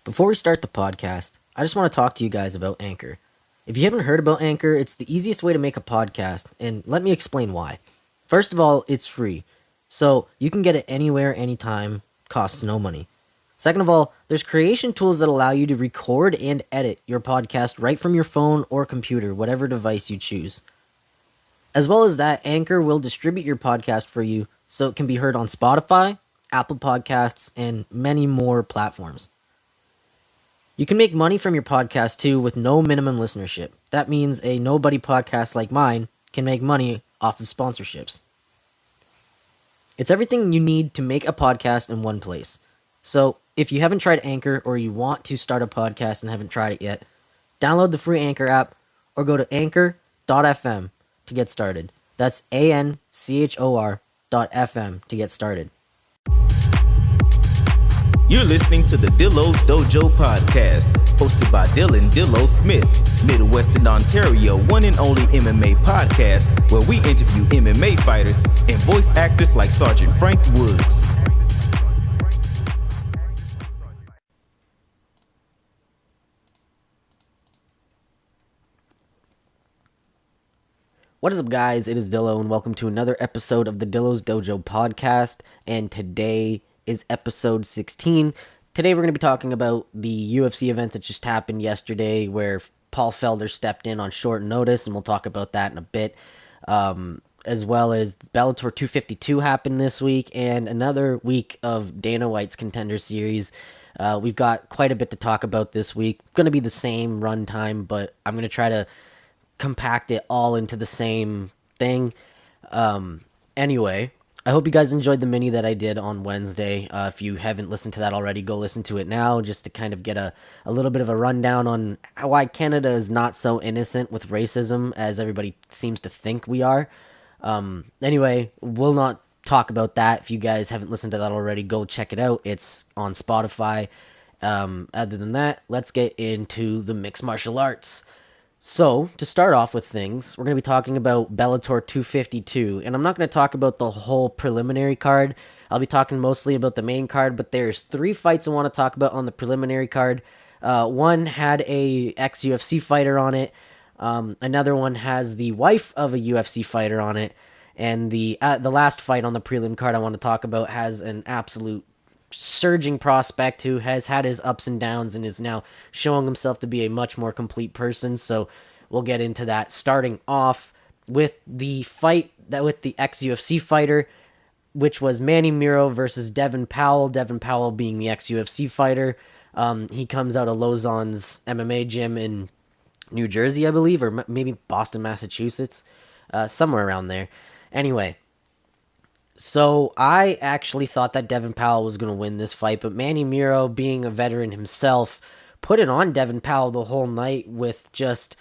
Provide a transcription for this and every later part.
Before we start the podcast, I just want to talk to you guys about Anchor. If you haven't heard about Anchor, it's the easiest way to make a podcast, and let me explain why. First of all, it's free, so you can get it anywhere, anytime, costs no money. Second of all, there's creation tools that allow you to record and edit your podcast right from your phone or computer, whatever device you choose. As well as that, Anchor will distribute your podcast for you so it can be heard on Spotify, Apple Podcasts, and many more platforms. You can make money from your podcast too with no minimum listenership. That means a nobody podcast like mine can make money off of sponsorships. It's everything you need to make a podcast in one place. So if you haven't tried Anchor or you want to start a podcast and haven't tried it yet, download the free Anchor app or go to anchor.fm to get started. That's ANCHOR.FM to get started. You're listening to the Dillo's Dojo podcast, hosted by Dylan Dillo Smith, Midwestern Ontario one and only MMA podcast, where we interview MMA fighters and voice actors like Sergeant Frank Woods. What is up, guys? It is Dillo, and welcome to another episode of the Dillo's Dojo podcast, and today is episode 16. Today we're going to be talking about the UFC event that just happened yesterday where Paul Felder stepped in on short notice, and we'll talk about that in a bit. As well as Bellator 252 happened this week, and another week of Dana White's Contender Series. We've got quite a bit to talk about this week. Going to be the same runtime, but I'm going to try to compact it all into the same thing. Anyway, I hope you guys enjoyed the mini that I did on Wednesday. If you haven't listened to that already, go listen to it now just to kind of get a little bit of a rundown on why Canada is not so innocent with racism as everybody seems to think we are. Anyway, we'll not talk about that. If you guys haven't listened to that already, go check it out. It's on Spotify. Other than that, let's get into the mixed martial arts. So, to start off with things, we're going to be talking about Bellator 252, and I'm not going to talk about the whole preliminary card. I'll be talking mostly about the main card, but there's 3 fights I want to talk about on the preliminary card. One had a ex-UFC fighter on it. Another one has the wife of a UFC fighter on it, and the last fight on the prelim card I want to talk about has an absolute surging prospect who has had his ups and downs and is now showing himself to be a much more complete person. So we'll get into that, starting off with the fight that with the ex-UFC fighter, which was Manny Miro versus Devin Powell. Devin Powell being the ex-UFC fighter. He comes out of Lausanne's MMA gym in New Jersey, I believe, or maybe Boston, Massachusetts, somewhere around there. Anyway, so I actually thought that Devin Powell was going to win this fight, but Manny Miro, being a veteran himself, put it on Devin Powell the whole night with just,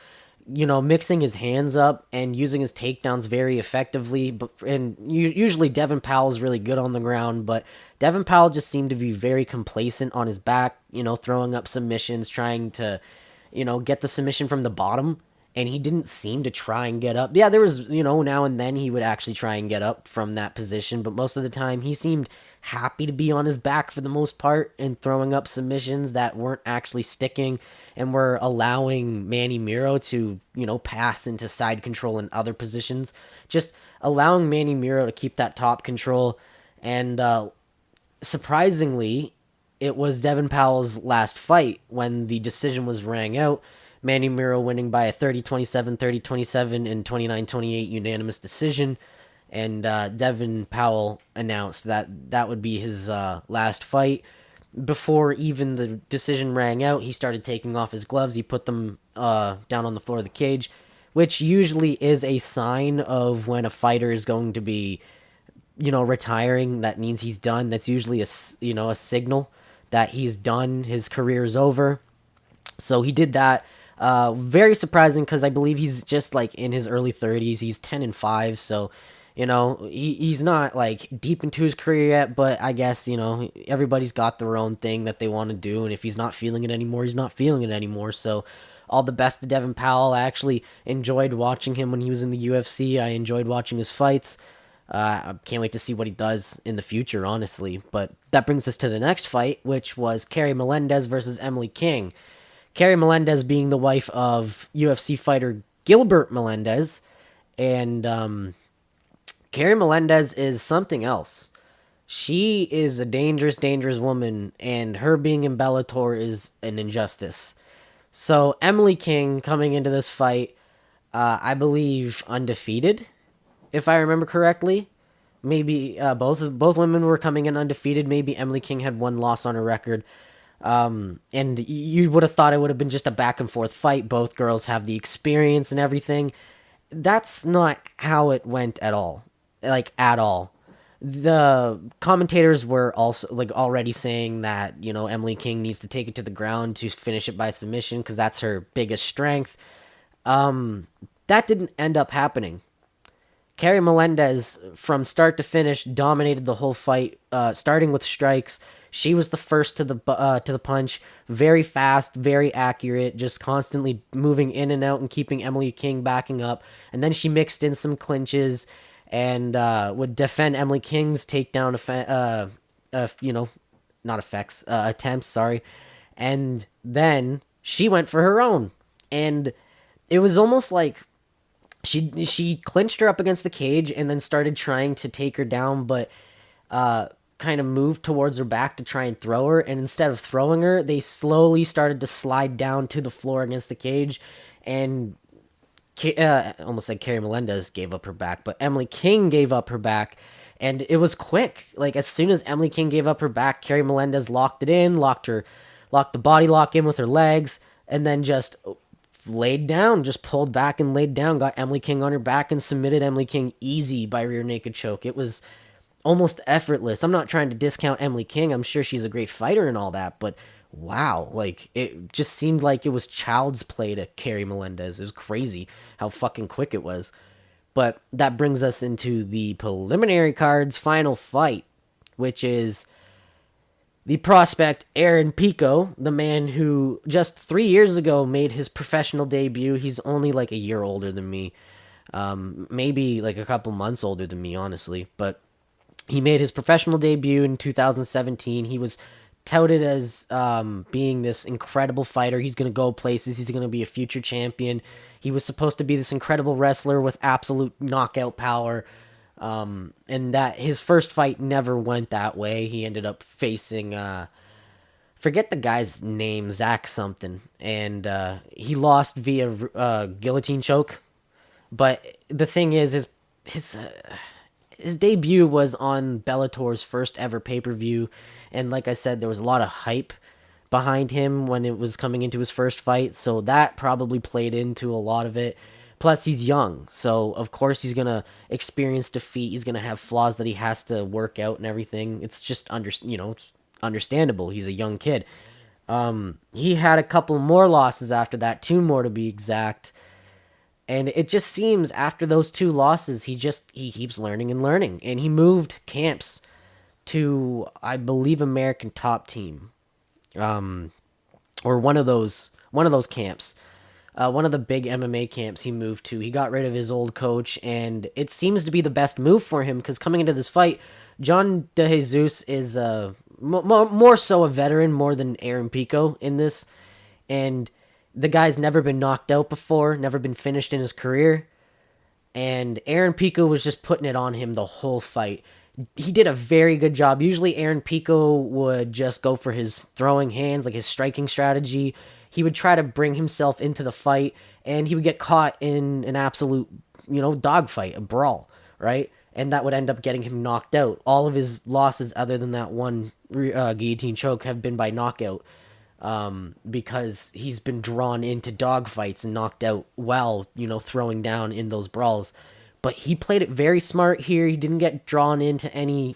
mixing his hands up and using his takedowns very effectively. And usually Devin Powell's really good on the ground, but Devin Powell just seemed to be very complacent on his back, throwing up submissions, trying to, get the submission from the bottom. And he didn't seem to try and get up. Yeah, there was, now and then he would actually try and get up from that position. But most of the time, he seemed happy to be on his back for the most part and throwing up submissions that weren't actually sticking and were allowing Manny Miro to, pass into side control in other positions. Just allowing Manny Miro to keep that top control. And surprisingly, it was Devin Powell's last fight when the decision was rang out. Manny Miro winning by a 30-27, 30-27, and 29-28 unanimous decision. And Devin Powell announced that that would be his last fight. Before even the decision rang out, he started taking off his gloves. He put them down on the floor of the cage, which usually is a sign of when a fighter is going to be, retiring. That means he's done. That's usually a signal that he's done. His career is over. So he did that. Very surprising because I believe he's just like in his early 30s. He's 10-5, so he's not like deep into his career yet. But I guess everybody's got their own thing that they want to do, and if he's not feeling it anymore, he's not feeling it anymore. So all the best to Devin Powell. I actually enjoyed watching him when he was in the UFC. I enjoyed watching his fights. I can't wait to see what he does in the future, honestly. But that brings us to the next fight, which was Kerry Melendez versus Emily King. Kerry Melendez being the wife of UFC fighter Gilbert Melendez. And Kerry Melendez is something else. She is a dangerous, dangerous woman, and her being in Bellator is an injustice. So Emily King coming into this fight, I believe undefeated, if I remember correctly. Maybe both women were coming in undefeated. Maybe Emily King had one loss on her record. And you would have thought it would have been just a back and forth fight. Both girls have the experience and everything. That's not how it went at all. Like, at all. The commentators were also like already saying that, Emily King needs to take it to the ground to finish it by submission because that's her biggest strength. That didn't end up happening. Kerry Melendez, from start to finish, dominated the whole fight, starting with strikes. She was the first to the punch, very fast, very accurate, just constantly moving in and out and keeping Emily King backing up. And then she mixed in some clinches and would defend Emily King's takedown, not effects, attempts. Sorry, and then she went for her own, and it was almost like she clinched her up against the cage and then started trying to take her down, but kind of moved towards her back to try and throw her. And instead of throwing her, they slowly started to slide down to the floor against the cage. And almost like Kerry Melendez gave up her back, but Emily King gave up her back. And it was quick. Like, as soon as Emily King gave up her back, Kerry Melendez locked it in, locked the body lock in with her legs, and then just laid down, just pulled back and laid down, got Emily King on her back and submitted Emily King easy by rear naked choke. It was almost effortless. I'm not trying to discount Emily King. I'm sure she's a great fighter and all that, but wow, like, it just seemed like it was child's play to Kerry Melendez. It was crazy how fucking quick it was. But that brings us into the preliminary card's final fight, which is the prospect Aaron Pico, the man who just 3 years ago made his professional debut. He's only like a year older than me, maybe like a couple months older than me, honestly. But he made his professional debut in 2017. He was touted as being this incredible fighter. He's going to go places. He's going to be a future champion. He was supposed to be this incredible wrestler with absolute knockout power. And that his first fight never went that way. He ended up facing, forget the guy's name, Zach something. And he lost via guillotine choke. But the thing is, his debut was on Bellator's first ever pay-per-view. And like I said, there was a lot of hype behind him when it was coming into his first fight. So that probably played into a lot of it. Plus, he's young, so of course he's going to experience defeat. He's going to have flaws that he has to work out and everything. It's just, it's understandable. He's a young kid. He had a couple more losses after that, 2 more to be exact. And it just seems after those 2 losses, he keeps learning and learning. And he moved camps to, I believe, American Top Team, or one of those camps. One of the big MMA camps he moved to. He got rid of his old coach, and it seems to be the best move for him because coming into this fight, John DeJesus is more so a veteran more than Aaron Pico in this, and the guy's never been knocked out before, never been finished in his career, and Aaron Pico was just putting it on him the whole fight. He did a very good job. Usually Aaron Pico would just go for his throwing hands, like his striking strategy. He would try to bring himself into the fight, and he would get caught in an absolute, dogfight, a brawl, right? And that would end up getting him knocked out. All of his losses, other than that one guillotine choke, have been by knockout, because he's been drawn into dogfights and knocked out while, throwing down in those brawls. But he played it very smart here. He didn't get drawn into any,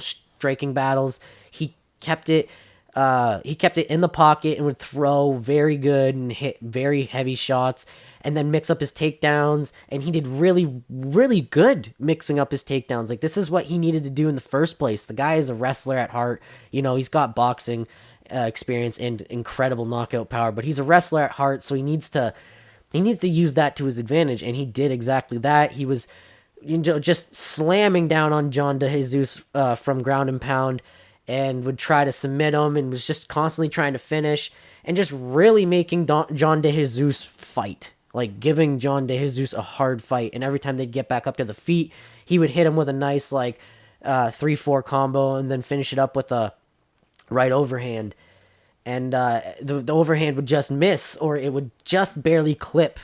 striking battles. He kept it in the pocket and would throw very good and hit very heavy shots and then mix up his takedowns. And he did really, really good mixing up his takedowns. Like, this is what he needed to do in the first place. The guy is a wrestler at heart. He's got boxing experience and incredible knockout power, but he's a wrestler at heart. So he needs to use that to his advantage. And he did exactly that. He was just slamming down on John DeJesus from ground and pound, and would try to submit him, and was just constantly trying to finish, and just really making John DeJesus fight, like giving John DeJesus a hard fight. And every time they'd get back up to the feet, he would hit him with a nice 3-4 combo, and then finish it up with a right overhand. And the overhand would just miss, or it would just barely clip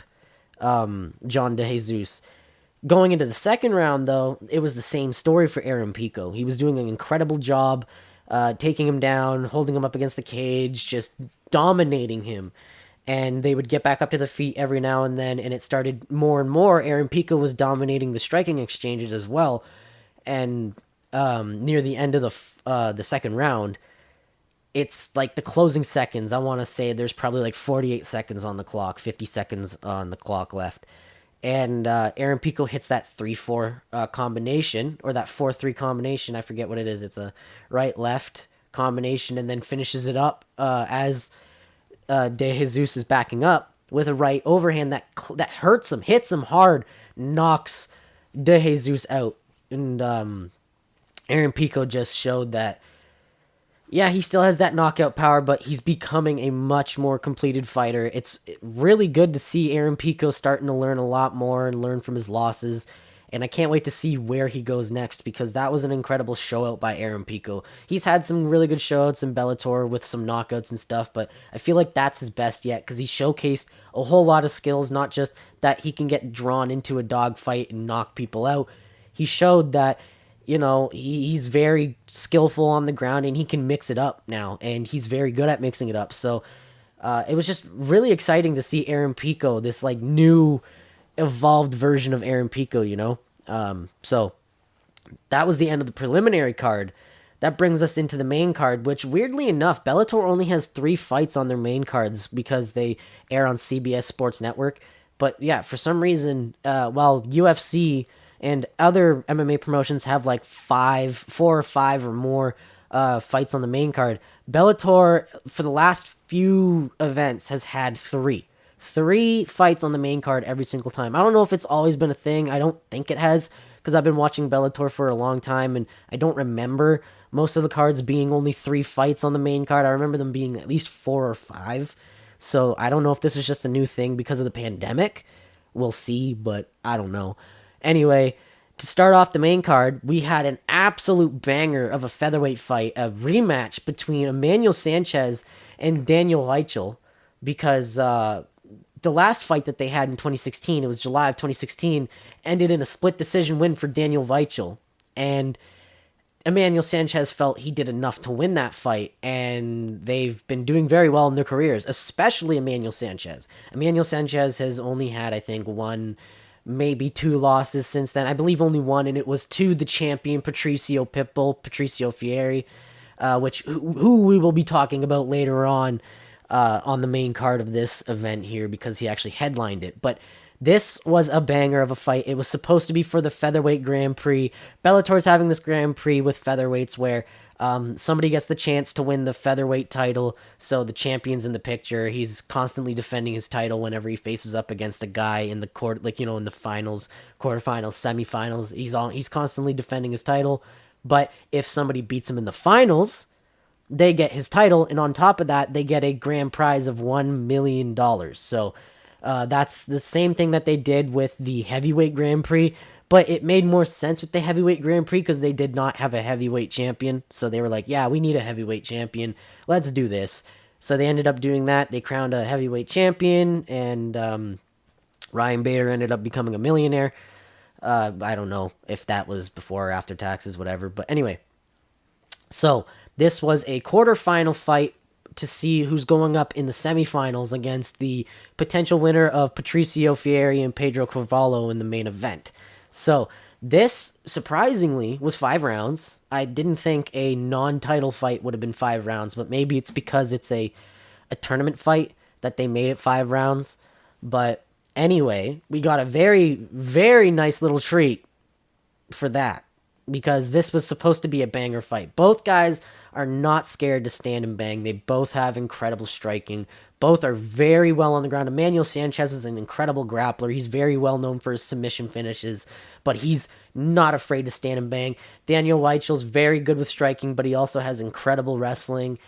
John DeJesus. Going into the second round, though, it was the same story for Aaron Pico. He was doing an incredible job taking him down, holding him up against the cage, just dominating him. And they would get back up to the feet every now and then, and it started more and more. Aaron Pico was dominating the striking exchanges as well. And near the end of the second round, it's like the closing seconds. I want to say there's probably like 48 seconds on the clock, 50 seconds on the clock left. And Aaron Pico hits that 3-4 combination, or that 4-3 combination. I forget what it is. It's a right-left combination, and then finishes it up as DeJesus is backing up with a right overhand that hurts him, hits him hard, knocks DeJesus out. And Aaron Pico just showed that, yeah, he still has that knockout power, but he's becoming a much more completed fighter. It's really good to see Aaron Pico starting to learn a lot more and learn from his losses. And I can't wait to see where he goes next, because that was an incredible show out by Aaron Pico. He's had some really good showouts in Bellator with some knockouts and stuff, but I feel like that's his best yet, because he showcased a whole lot of skills, not just that he can get drawn into a dogfight and knock people out. He showed that, he's very skillful on the ground, and he can mix it up now, and he's very good at mixing it up. So it was just really exciting to see Aaron Pico, this new evolved version of Aaron Pico, So that was the end of the preliminary card. That brings us into the main card, which, weirdly enough, Bellator only has 3 fights on their main cards because they air on CBS Sports Network. But yeah, for some reason, while UFC and other MMA promotions have 4 or 5 or more fights on the main card, Bellator, for the last few events, has had 3 fights on the main card every single time. I don't know if it's always been a thing. I don't think it has, because I've been watching Bellator for a long time, and I don't remember most of the cards being only 3 fights on the main card. I remember them being at least 4 or 5. So I don't know if this is just a new thing because of the pandemic. We'll see, but I don't know. Anyway, to start off the main card, we had an absolute banger of a featherweight fight, a rematch between Emmanuel Sanchez and Daniel Reichel, because the last fight that they had in 2016, it was July of 2016, ended in a split decision win for Daniel Reichel. And Emmanuel Sanchez felt he did enough to win that fight, and they've been doing very well in their careers, especially Emmanuel Sanchez. Emmanuel Sanchez has only had, I think, 1, maybe 2 losses since then. I believe only 1, and it was to the champion Patricio Fieri, who we will be talking about later on the main card of this event here, because he actually headlined it. But this was a banger of a fight. It was supposed to be for the featherweight Grand Prix. Bellator's having this Grand Prix with featherweights where somebody gets the chance to win the featherweight title, so the champion's in the picture. He's constantly defending his title whenever he faces up against a guy in the court, in the finals, quarterfinals, semifinals. He's constantly defending his title. But if somebody beats him in the finals, they get his title, and on top of that, they get a grand prize of $1 million. So that's the same thing that they did with the heavyweight Grand Prix, but it made more sense with the heavyweight Grand Prix because they did not have a heavyweight champion. So they were like, yeah, we need a heavyweight champion. Let's do this. So they ended up doing that. They crowned a heavyweight champion, and Ryan Bader ended up becoming a millionaire. I don't know if that was before or after taxes, whatever. But anyway, so this was a quarterfinal fight to see who's going up in the semifinals against the potential winner of Patricio Fieri and Pedro Carvalho in the main event. So this, surprisingly, was 5 rounds. I didn't think a non-title fight would have been 5 rounds, but maybe it's because it's a tournament fight that they made it 5 rounds. But anyway, we got a very, very nice little treat for that, because this was supposed to be a banger fight. Both guys are not scared to stand and bang. They both have incredible striking. Both are very well on the ground. Emmanuel Sanchez is an incredible grappler. He's very well known for his submission finishes, but he's not afraid to stand and bang. Daniel Weichel's very good with striking, but he also has incredible wrestling.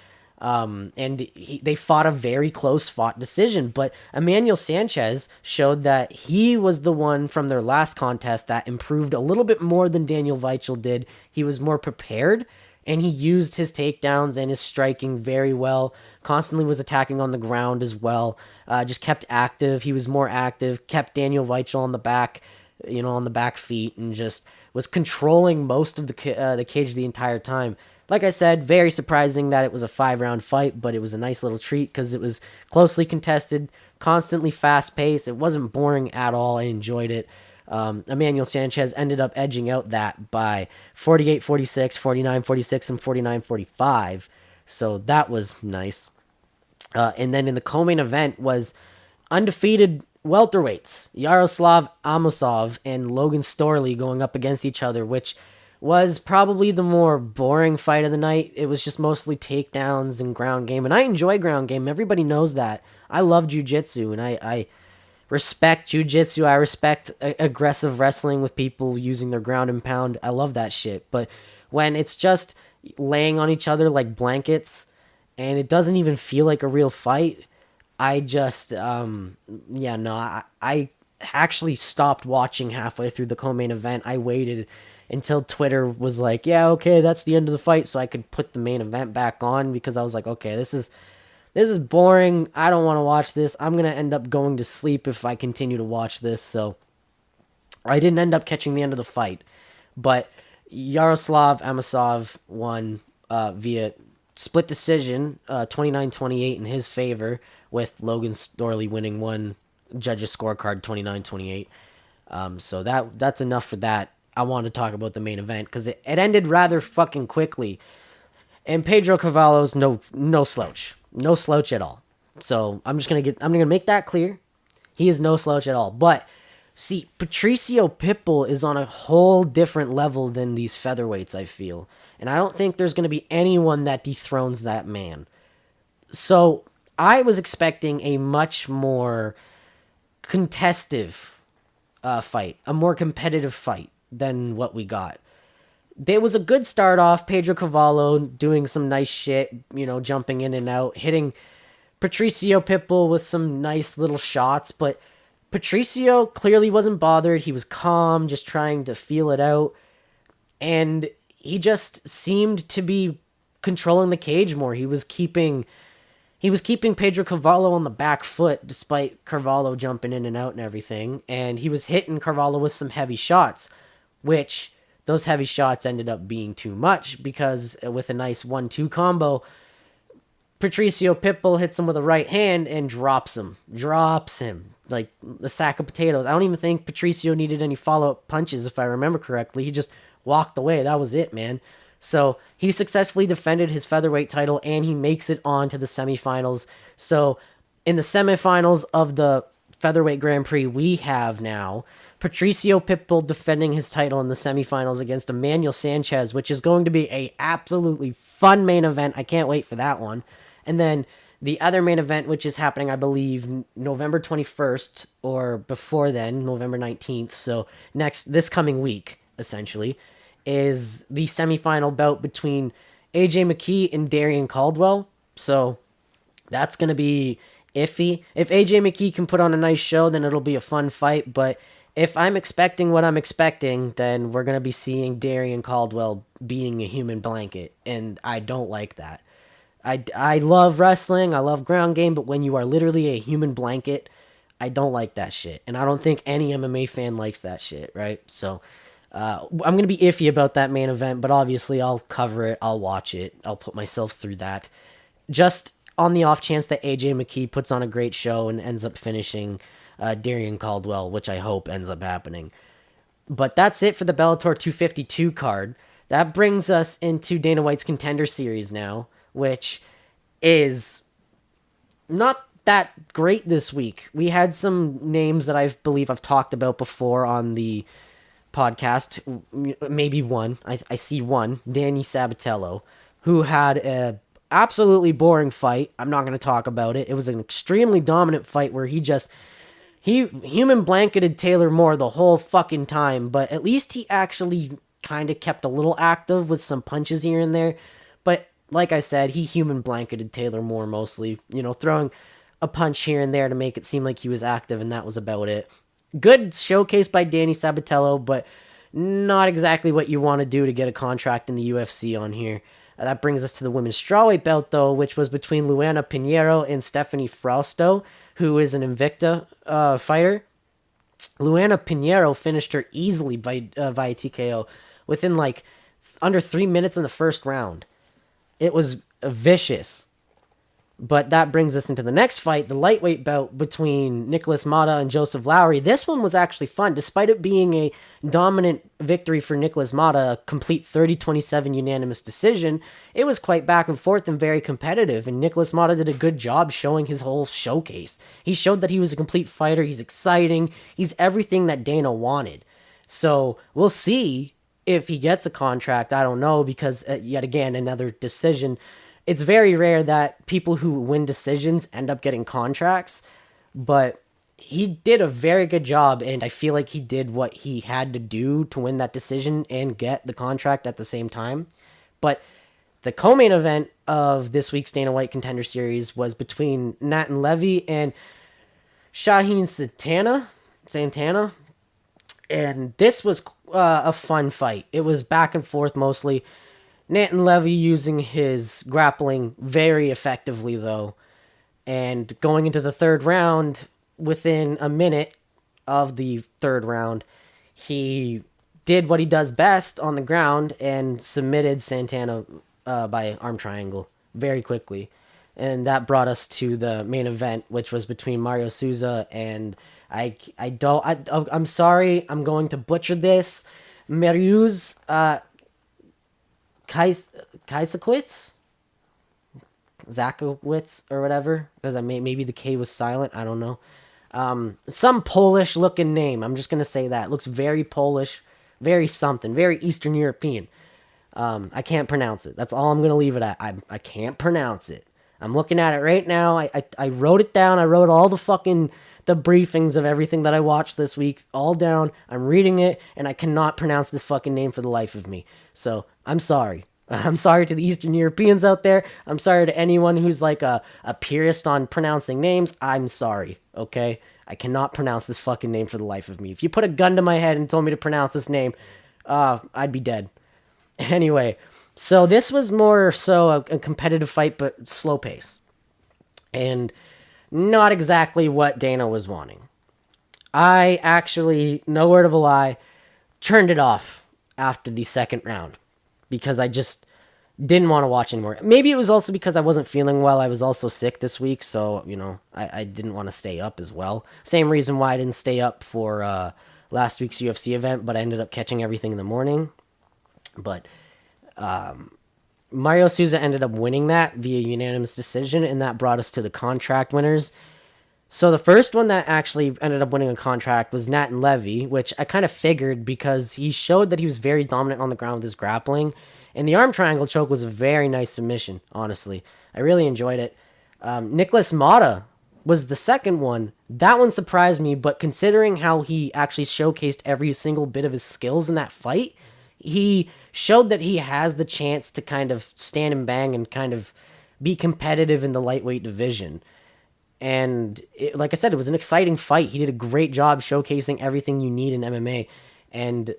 They fought a very close fought decision, but Emmanuel Sanchez showed that he was the one from their last contest that improved a little bit more than Daniel Weichel did. He was more prepared, and he used his takedowns and his striking very well. Constantly was attacking on the ground as well. Just kept active. He was more active. Kept Daniel Weichel on the back, on the back feet, and just was controlling most of the cage the entire time. Like I said, very surprising that it was a 5-round fight, but it was a nice little treat because it was closely contested, constantly fast-paced. It wasn't boring at all. I enjoyed it. Emmanuel Sanchez ended up edging out that by 48-46, 49-46, and 49-45. So that was nice. And then in the co-main event was undefeated welterweights, Yaroslav Amosov and Logan Storley going up against each other, which was probably the more boring fight of the night. It was just mostly takedowns and ground game, and I enjoy ground game. Everybody knows that. I love jiu-jitsu, and I respect jiu-jitsu. I respect aggressive wrestling with people using their ground and pound. I love that shit. But when it's just laying on each other like blankets and it doesn't even feel like a real fight, I just, I actually stopped watching halfway through the co-main event. I waited until Twitter was like, yeah, okay, that's the end of the fight, so I could put the main event back on, because I was like, okay, this is boring. I don't want to watch this. I'm going to end up going to sleep if I continue to watch this. So I didn't end up catching the end of the fight. But Yaroslav Amosov won via split decision, 29-28 in his favor, with Logan Storley winning one judges scorecard 29-28. So that's enough for that. I wanted to talk about the main event because it ended rather fucking quickly. And Pedro Carvalho's no slouch. No slouch at all. So I'm gonna make that clear. He is no slouch at all. But see, Patricio Pitbull is on a whole different level than these featherweights, I feel. And I don't think there's gonna be anyone that dethrones that man. So I was expecting a much more contestive fight, a more competitive fight than what we got. There was a good start off. Pedro Carvalho doing some nice shit, jumping in and out, hitting Patricio Pitbull with some nice little shots, but Patricio clearly wasn't bothered. He was calm, just trying to feel it out, and he just seemed to be controlling the cage more. He was keeping Pedro Carvalho on the back foot, despite Carvalho jumping in and out and everything, and he was hitting Carvalho with some heavy shots, which those heavy shots ended up being too much, because with a nice 1-2 combo, Patricio Pitbull hits him with a right hand and drops him like a sack of potatoes. I don't even think Patricio needed any follow-up punches, if I remember correctly. He just walked away. That was it, man. So he successfully defended his featherweight title, and he makes it on to the semifinals. So in the semifinals of the featherweight Grand Prix, we have now Patricio Pitbull defending his title in the semifinals against Emmanuel Sanchez, which is going to be a absolutely fun main event. I can't wait for that one. And then the other main event, which is happening, I believe, November 21st, or before then, November 19th. So this coming week, essentially, is the semifinal bout between AJ McKee and Darian Caldwell. So that's going to be iffy. If AJ McKee can put on a nice show, then it'll be a fun fight. But if I'm expecting what I'm expecting, then we're going to be seeing Darian Caldwell being a human blanket, and I don't like that. I love wrestling, I love ground game, but when you are literally a human blanket, I don't like that shit. And I don't think any MMA fan likes that shit, right? So I'm going to be iffy about that main event, but obviously I'll cover it, I'll watch it, I'll put myself through that. Just on the off chance that AJ McKee puts on a great show and ends up finishing Darian Caldwell, which I hope ends up happening. But that's it for the Bellator 252 card. That brings us into Dana White's Contender Series now, which is not that great this week. We had some names that I believe I've talked about before on the podcast. Maybe one. I see one, Danny Sabatello. who had a absolutely boring fight. I'm not going to talk about it. It was an extremely dominant fight where he human blanketed Taylor Moore the whole fucking time, but at least he actually kind of kept a little active with some punches here and there. But like I said, he human blanketed Taylor Moore mostly, throwing a punch here and there to make it seem like he was active, and that was about it. Good showcase by Danny Sabatello, but not exactly what you want to do to get a contract in the UFC on here. That brings us to the women's strawweight belt, though, which was between Luanna Pinero and Stephanie Frausto, who is an Invicta fighter. Luanna Pinero finished her easily via TKO within like under 3 minutes in the first round. It was vicious. But that brings us into the next fight, the lightweight bout between Nicholas Mata and Joseph Lowry. This one was actually fun, despite it being a dominant victory for Nicholas Mata, a complete 30-27 unanimous decision. It was quite back and forth and very competitive, and Nicholas Mata did a good job showing his whole showcase. He showed that he was a complete fighter, he's exciting, he's everything that Dana wanted. So we'll see if he gets a contract. I don't know, because yet again, another decision. It's very rare that people who win decisions end up getting contracts, but he did a very good job, and I feel like he did what he had to do to win that decision and get the contract at the same time. But the co-main event of this week's Dana White Contender Series was between Natan Levy and Shaheen Santana, and this was a fun fight. It was back and forth mostly. Natan Levy using his grappling very effectively, though. And going into the third round, within a minute of the third round, he did what he does best on the ground and submitted Santana by arm triangle very quickly. And that brought us to the main event, which was between Mario Souza and I'm sorry, I'm going to butcher this. Mariusz Kajsakowicz? Zakowicz or whatever, because maybe the K was silent. I don't know. Some Polish looking name. I'm just gonna say that. Looks very Polish, very something, very Eastern European. I can't pronounce it. That's all I'm gonna leave it at. I can't pronounce it. I'm looking at it right now. I wrote it down. I wrote all the briefings of everything that I watched this week all down. I'm reading it, and I cannot pronounce this fucking name for the life of me. So I'm sorry. I'm sorry to the Eastern Europeans out there. I'm sorry to anyone who's like a purist on pronouncing names. I'm sorry, okay? I cannot pronounce this fucking name for the life of me. If you put a gun to my head and told me to pronounce this name, I'd be dead. Anyway, so this was more so a competitive fight, but slow pace. And not exactly what Dana was wanting. I actually, no word of a lie, turned it off after the second round because I just didn't want to watch anymore. Maybe it was also because I wasn't feeling well. I was also sick this week, so, I didn't want to stay up as well. Same reason why I didn't stay up for last week's UFC event, but I ended up catching everything in the morning. But Mario Souza ended up winning that via unanimous decision, and that brought us to the contract winners. So the first one that actually ended up winning a contract was Natan Levy, which I kind of figured because he showed that he was very dominant on the ground with his grappling, and the arm triangle choke was a very nice submission, honestly. I really enjoyed it. Nicholas Mata was the second one. That one surprised me, but considering how he actually showcased every single bit of his skills in that fight, he showed that he has the chance to kind of stand and bang and kind of be competitive in the lightweight division. And like I said, it was an exciting fight. He did a great job showcasing everything you need in MMA. And,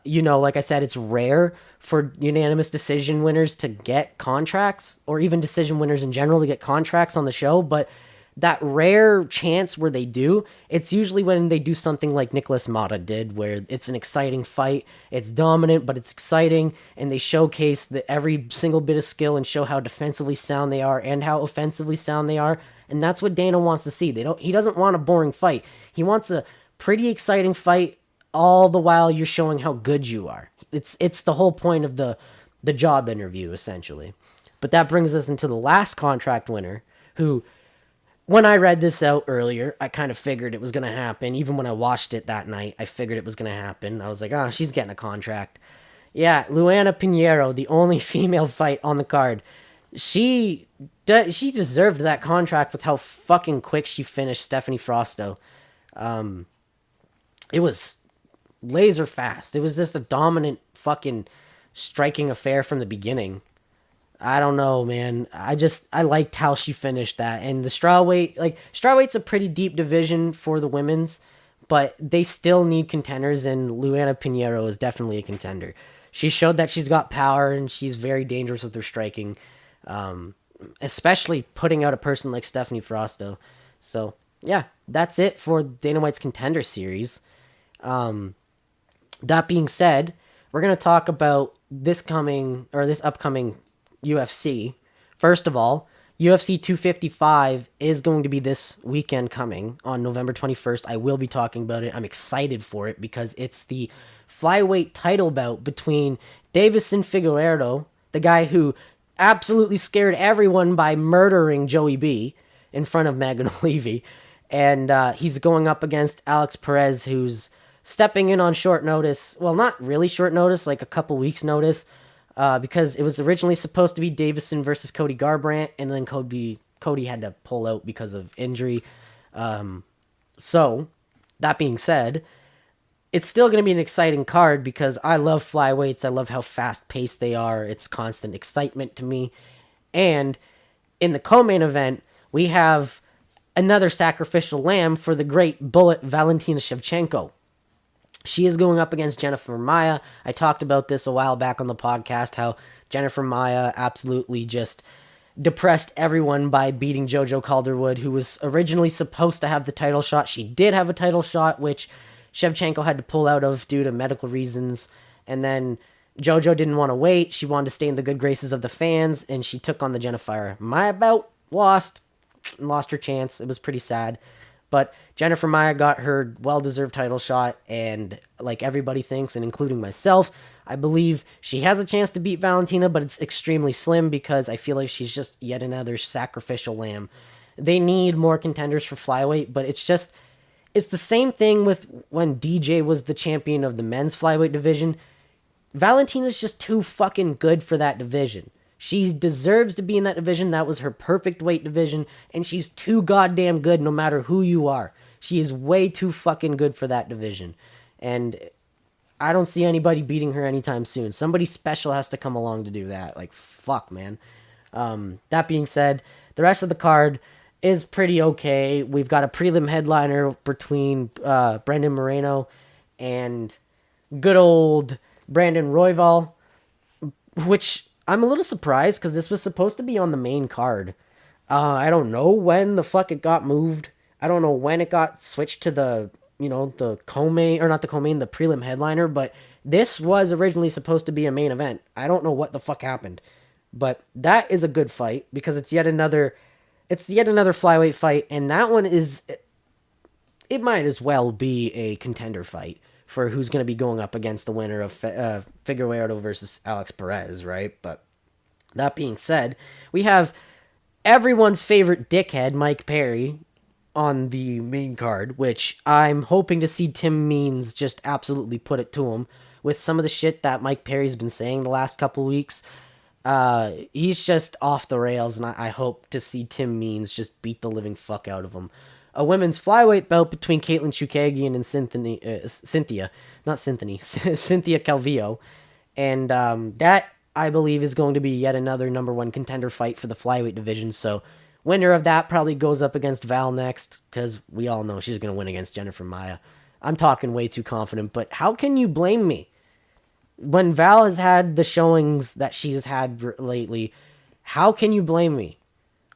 like I said, it's rare for unanimous decision winners to get contracts, or even decision winners in general to get contracts on the show. But that rare chance where they do, it's usually when they do something like Nicholas Mata did, where it's an exciting fight, it's dominant, but it's exciting, and they showcase every single bit of skill and show how defensively sound they are and how offensively sound they are. And that's what Dana wants to see. He doesn't want a boring fight. He wants a pretty exciting fight, all the while you're showing how good you are. It's the whole point of the job interview, essentially. But that brings us into the last contract winner, who, when I read this out earlier, I kind of figured it was going to happen. Even when I watched it that night, I figured it was going to happen. I was like, she's getting a contract. Yeah, Luanna Pinero, the only female fight on the card. She she deserved that contract with how fucking quick she finished Stephanie Frosto. It was laser fast. It was just a dominant fucking striking affair from the beginning. I don't know, man. I liked how she finished that. And the strawweight, like strawweight's a pretty deep division for the women's, but they still need contenders, and Luana Pinheiro is definitely a contender. She showed that she's got power and she's very dangerous with her striking, especially putting out a person like Stephanie Frosto. So yeah, that's it for Dana White's Contender Series. That being said, we're gonna talk about this upcoming UFC. First of all, UFC 255 is going to be this weekend coming on November 21st. I will be talking about it. I'm excited for it because it's the flyweight title bout between Davison Figueiredo, the guy who absolutely scared everyone by murdering Joey B in front of Magan Levy, and he's going up against Alex Perez, who's stepping in on short notice. Well, not really short notice, like a couple weeks notice, because it was originally supposed to be Davison versus Cody Garbrandt, and then Cody had to pull out because of injury. So, that being said, it's still going to be an exciting card because I love flyweights. I love how fast paced they are. It's constant excitement to me. And in the co-main event, we have another sacrificial lamb for the great bullet Valentina Shevchenko. She is going up against Jennifer Maia. I talked about this a while back on the podcast, how Jennifer Maia absolutely just depressed everyone by beating JoJo Calderwood, who was originally supposed to have the title shot. She did have a title shot, which Shevchenko had to pull out of due to medical reasons. And then JoJo didn't want to wait. She wanted to stay in the good graces of the fans, and she took on the Jennifer Maia bout, lost her chance. It was pretty sad. But Jennifer Maia got her well-deserved title shot, and like everybody thinks, and including myself, I believe she has a chance to beat Valentina, but it's extremely slim because I feel like she's just yet another sacrificial lamb. They need more contenders for flyweight, but it's the same thing with when DJ was the champion of the men's flyweight division. Valentina's just too fucking good for that division. She deserves to be in that division. That was her perfect weight division, and she's too goddamn good no matter who you are. She is way too fucking good for that division. And I don't see anybody beating her anytime soon. Somebody special has to come along to do that. Like, fuck, man. That being said, the rest of the card is pretty okay. We've got a prelim headliner between Brandon Moreno and good old Brandon Royval, which I'm a little surprised because this was supposed to be on the main card. I don't know when the fuck it got moved. I don't know when it got switched to the co-main, or not the co-main, the prelim headliner, but this was originally supposed to be a main event. I don't know what the fuck happened, but that is a good fight because it's yet another flyweight fight, and that one it might as well be a contender fight for who's going to be going up against the winner of Figueiredo versus Alex Perez, right? But that being said, we have everyone's favorite dickhead, Mike Perry, on the main card, which I'm hoping to see Tim Means just absolutely put it to him with some of the shit that Mike Perry's been saying the last couple weeks. He's just off the rails, and I hope to see Tim Means just beat the living fuck out of him. A women's flyweight bout between Caitlin Chukagian and Cynthia Calvillo. And that, I believe, is going to be yet another number one contender fight for the flyweight division. So winner of that probably goes up against Val next, because we all know she's going to win against Jennifer Maia. I'm talking way too confident, but how can you blame me? When Val has had the showings that she has had lately, how can you blame me?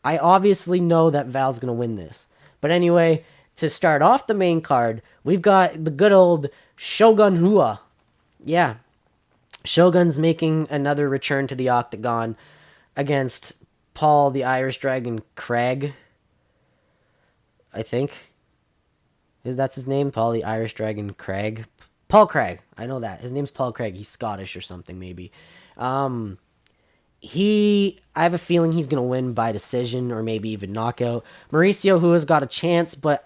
I obviously know that Val's going to win this. But anyway, to start off the main card, we've got the good old Shogun Rua. Yeah, Shogun's making another return to the octagon against Paul the Irish Dragon Craig. I think. That's his name? Paul the Irish Dragon Craig. Paul Craig. I know that. His name's Paul Craig. He's Scottish or something, maybe. I have a feeling he's going to win by decision or maybe even knockout. Mauricio Hua's got a chance, but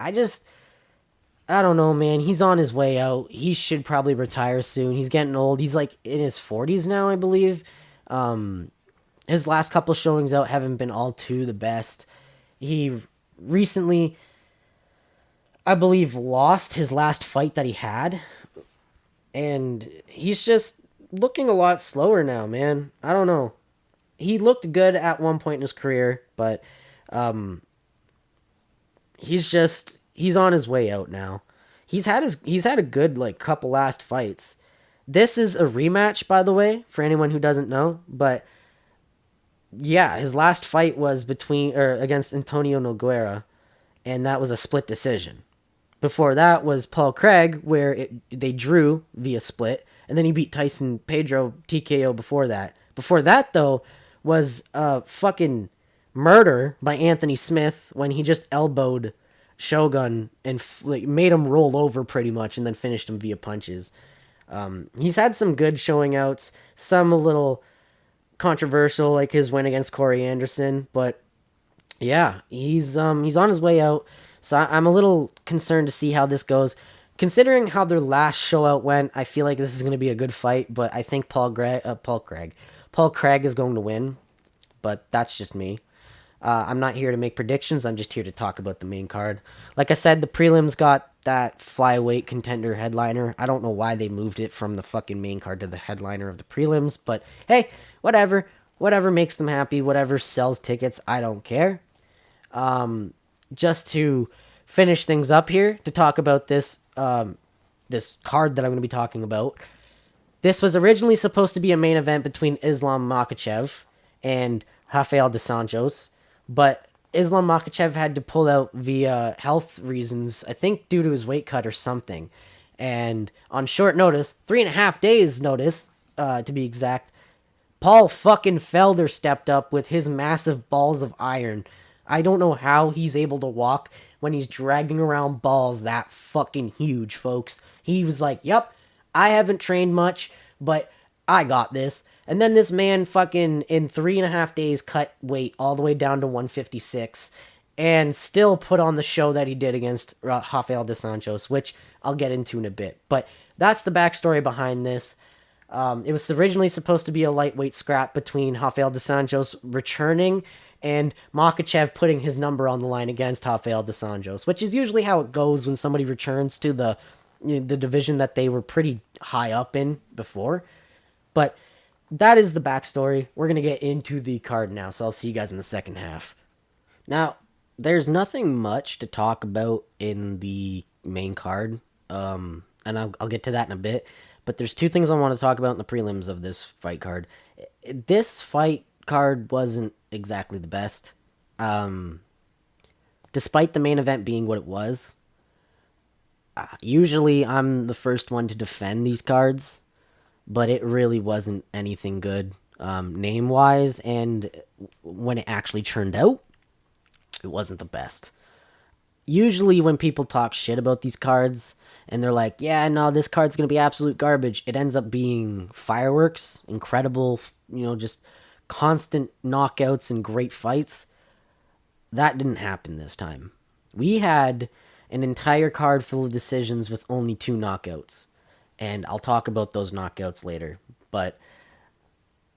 I don't know, man. He's on his way out. He should probably retire soon. He's getting old. He's like in his 40s now, I believe. Um, his last couple showings out haven't been all too the best. He recently, I believe, lost his last fight that he had, and he's just looking a lot slower now, man. I don't know. He looked good at one point in his career, but he's on his way out now. He's had a good like couple last fights. This is a rematch, by the way, for anyone who doesn't know. But yeah, his last fight was between or against Antonio Nogueira, and that was a split decision. Before that was Paul Craig, where they drew via split, and then he beat Tyson Pedro TKO before that. Before that, though, was a fucking murder by Anthony Smith when he just elbowed Shogun and like, made him roll over pretty much, and then finished him via punches. He's had some good showing outs, some a little controversial, like his win against Corey Anderson, but yeah, he's on his way out. So I'm a little concerned to see how this goes. Considering how their last show out went, I feel like this is going to be a good fight, but I think Paul Craig is going to win, but that's just me. I'm not here to make predictions. I'm just here to talk about the main card. Like I said, the prelims got that flyweight contender headliner. I don't know why they moved it from the fucking main card to the headliner of the prelims, but hey, whatever. Whatever makes them happy, whatever sells tickets, I don't care. Just to finish things up here, to talk about this card that I'm going to be talking about. This was originally supposed to be a main event between Islam Makhachev and Rafael dos Anjos, but Islam Makhachev had to pull out via health reasons, I think due to his weight cut or something. And on short notice, 3.5 days notice, to be exact, Paul fucking Felder stepped up with his massive balls of iron. I don't know how he's able to walk when he's dragging around balls that fucking huge, folks. He was like, yep, I haven't trained much, but I got this. And then this man fucking in 3.5 days cut weight all the way down to 156 and still put on the show that he did against Rafael dos Anjos, which I'll get into in a bit. But that's the backstory behind this. It was originally supposed to be a lightweight scrap between Rafael dos Anjos returning and Makhachev putting his number on the line against Rafael dos Anjos, which is usually how it goes when somebody returns to the division that they were pretty high up in before. But that is the backstory. We're going to get into the card now, so I'll see you guys in the second half. Now, there's nothing much to talk about in the main card, and I'll get to that in a bit. But there's two things I want to talk about in the prelims of this fight card. This fight card wasn't exactly the best. Despite the main event being what it was, usually I'm the first one to defend these cards, but it really wasn't anything good name-wise, and when it actually turned out, it wasn't the best. Usually when people talk shit about these cards and they're like, yeah, no, this card's going to be absolute garbage, it ends up being fireworks, incredible, just constant knockouts and great fights. That didn't happen this time. We had an entire card full of decisions with only 2 knockouts, and I'll talk about those knockouts later. But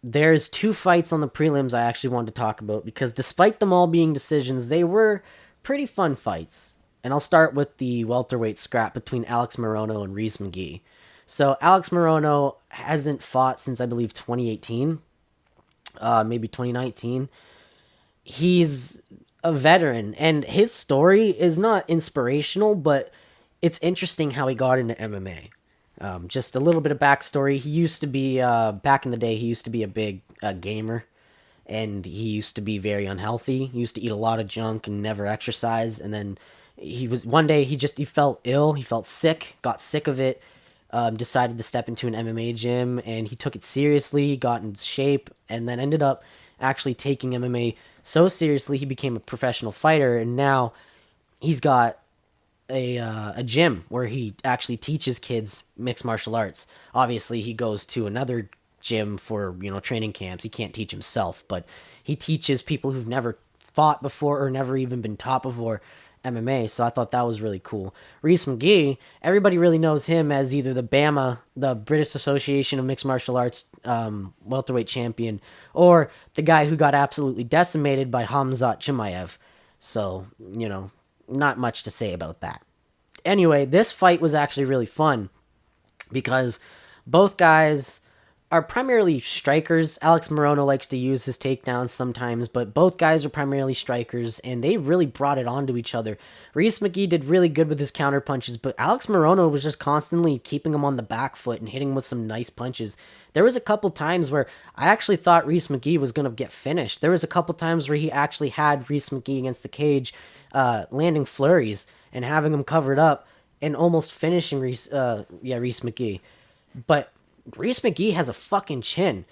there's 2 fights on the prelims I actually wanted to talk about because despite them all being decisions, they were pretty fun fights. And I'll start with the welterweight scrap between Alex Moreno and Rhys Mcgee. So Alex Moreno hasn't fought since I believe 2018, maybe 2019. He's a veteran, and his story is not inspirational, but it's interesting how he got into MMA. Just a little bit of backstory. He used to be, back in the day, he used to be a big gamer, and he used to be very unhealthy. He used to eat a lot of junk and never exercise, and then one day he felt ill, he felt sick, got sick of it, decided to step into an MMA gym, and he took it seriously, got in shape, and then ended up actually taking MMA so seriously he became a professional fighter, and now he's got a gym where he actually teaches kids mixed martial arts. Obviously, he goes to another gym for training camps. He can't teach himself, but he teaches people who've never fought before or never even been taught before MMA, so I thought that was really cool. Rhys Mcgee, everybody really knows him as either the BAMA, the British Association of Mixed Martial Arts welterweight champion, or the guy who got absolutely decimated by Khamzat Chimaev. So, not much to say about that. Anyway, this fight was actually really fun because both guys are primarily strikers. Alex Moreno likes to use his takedowns sometimes, but both guys are primarily strikers, and they really brought it on to each other. Rhys Mcgee did really good with his counter punches, but Alex Moreno was just constantly keeping him on the back foot and hitting him with some nice punches. There was a couple times where I actually thought Rhys Mcgee was going to get finished. There was a couple times where he actually had Rhys Mcgee against the cage, landing flurries and having him covered up and almost finishing Rhys Mcgee. But Rhys Mcgee has a fucking chin.